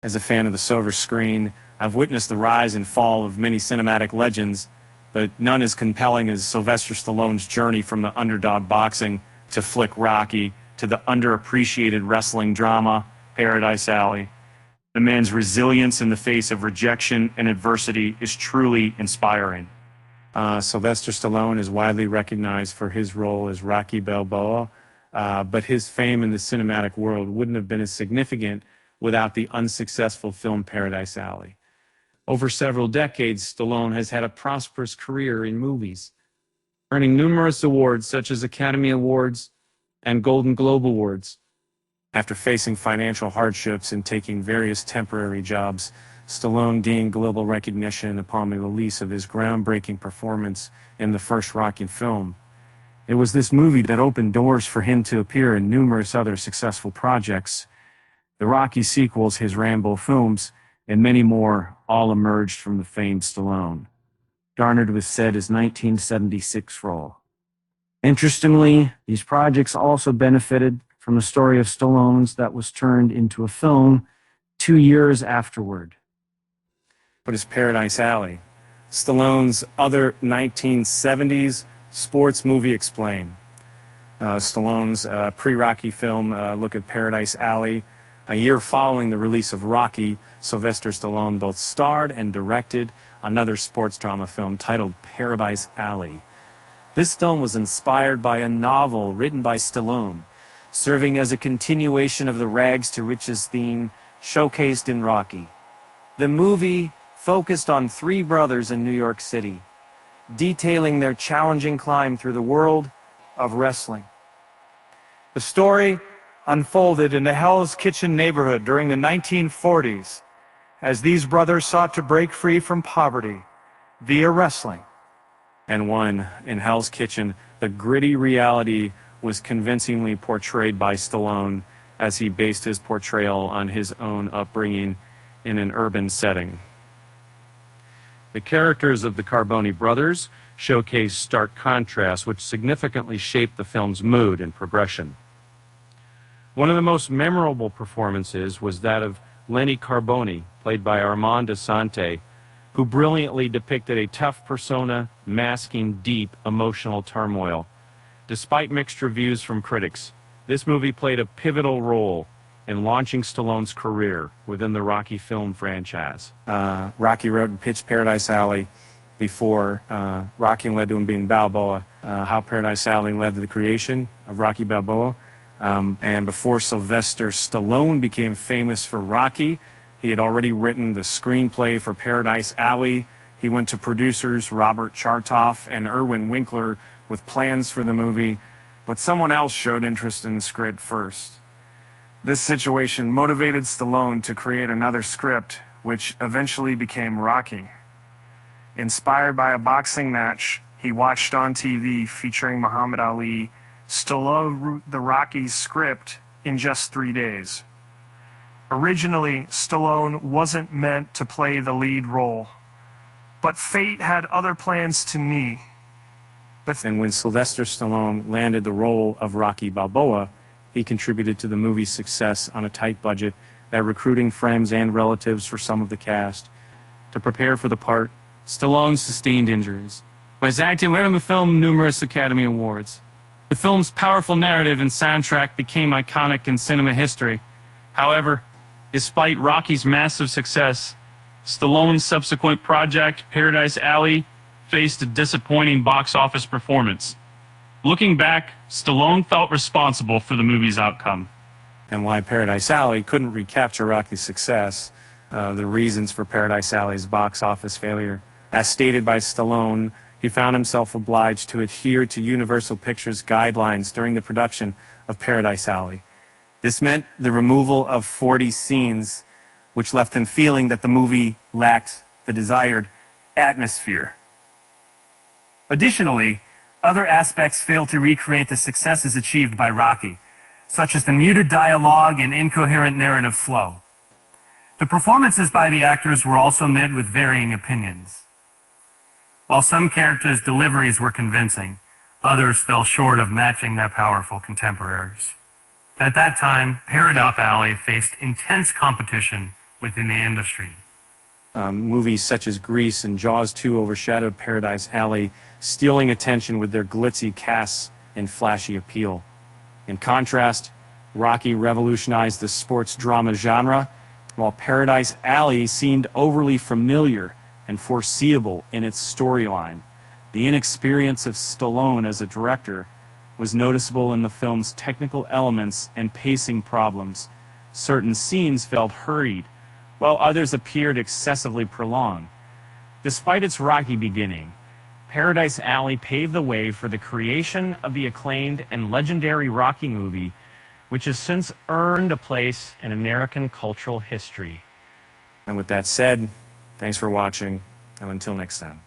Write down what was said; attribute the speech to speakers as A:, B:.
A: As a fan of the silver screen, I've witnessed the rise and fall of many cinematic legends, but none as compelling as Sylvester Stallone's journey from the underdog boxing to flick Rocky to the underappreciated wrestling drama, Paradise Alley. The man's resilience in the face of rejection and adversity is truly inspiring. Sylvester Stallone is widely recognized for his role as Rocky Balboa, but his fame in the cinematic world wouldn't have been as significant without the unsuccessful film Paradise Alley. Over several decades, Stallone has had a prosperous career in movies, earning numerous awards such as Academy Awards and Golden Globe Awards. After facing financial hardships and taking various temporary jobs, Stallone gained global recognition upon the release of his groundbreaking performance in the first Rocky film. It was this movie that opened doors for him to appear in numerous other successful projects. The Rocky sequels, his Rambo films, and many more all emerged from the famed Stallone, garnered with said his 1976 role. Interestingly, these projects also benefited from a story of Stallone's that was turned into a film 2 years afterward. But is Paradise Alley, Stallone's other 1970s sports movie explain? Stallone's pre-Rocky film, look at Paradise Alley. A year following the release of Rocky, Sylvester Stallone both starred and directed another sports drama film titled Paradise Alley. This film was inspired by a novel written by Stallone, serving as a continuation of the rags to riches theme showcased in Rocky. The movie focused on three brothers in New York City, detailing their challenging climb through the world of wrestling. The story unfolded in the Hell's Kitchen neighborhood during the 1940s, as these brothers sought to break free from poverty via wrestling. And one in Hell's Kitchen, the gritty reality was convincingly portrayed by Stallone as he based his portrayal on his own upbringing in an urban setting. The characters of the Carboni brothers showcase stark contrasts which significantly shaped the film's mood and progression. One of the most memorable performances was that of Lenny Carboni, played by Armand Assante, who brilliantly depicted a tough persona masking deep emotional turmoil. Despite mixed reviews from critics, this movie played a pivotal role in launching Stallone's career within the Rocky film franchise. Rocky wrote and pitched Paradise Alley before Rocky led to him being Balboa, how Paradise Alley led to the creation of Rocky Balboa. And before Sylvester Stallone became famous for Rocky, he had already written the screenplay for Paradise Alley. He went to producers Robert Chartoff and Irwin Winkler with plans for the movie, but someone else showed interest in the script first. This situation motivated Stallone to create another script, which eventually became Rocky. Inspired by a boxing match he watched on TV featuring Muhammad Ali, Stallone wrote the Rocky script in just 3 days. Originally, Stallone wasn't meant to play the lead role, but fate had other plans to me. And when Sylvester Stallone landed the role of Rocky Balboa, he contributed to the movie's success on a tight budget by recruiting friends and relatives for some of the cast. To prepare for the part, Stallone sustained injuries, but his acting led him to film numerous Academy Awards. The film's powerful narrative and soundtrack became iconic in cinema history. However, despite Rocky's massive success, Stallone's subsequent project, Paradise Alley, faced a disappointing box office performance. Looking back, Stallone felt responsible for the movie's outcome. And why Paradise Alley couldn't recapture Rocky's success, the reasons for Paradise Alley's box office failure. As stated by Stallone, he found himself obliged to adhere to Universal Pictures guidelines during the production of Paradise Alley. This meant the removal of 40 scenes, which left him feeling that the movie lacked the desired atmosphere. Additionally, other aspects failed to recreate the successes achieved by Rocky, such as the muted dialogue and incoherent narrative flow. The performances by the actors were also met with varying opinions. While some characters' deliveries were convincing, others fell short of matching their powerful contemporaries. At that time, Paradise Alley faced intense competition
B: within the industry.
A: Movies such as Grease and Jaws 2 overshadowed Paradise Alley, stealing attention with their glitzy casts and flashy appeal. In contrast, Rocky revolutionized the sports drama genre, while Paradise Alley seemed overly familiar and foreseeable in its storyline. The inexperience of Stallone as a director was noticeable in the film's technical elements and pacing problems. Certain scenes felt hurried, while others appeared excessively prolonged. Despite its rocky beginning, Paradise Alley paved the way for the creation of the acclaimed and legendary Rocky movie, which has since earned a place in American cultural history. And with that said, thanks for watching, and until next time.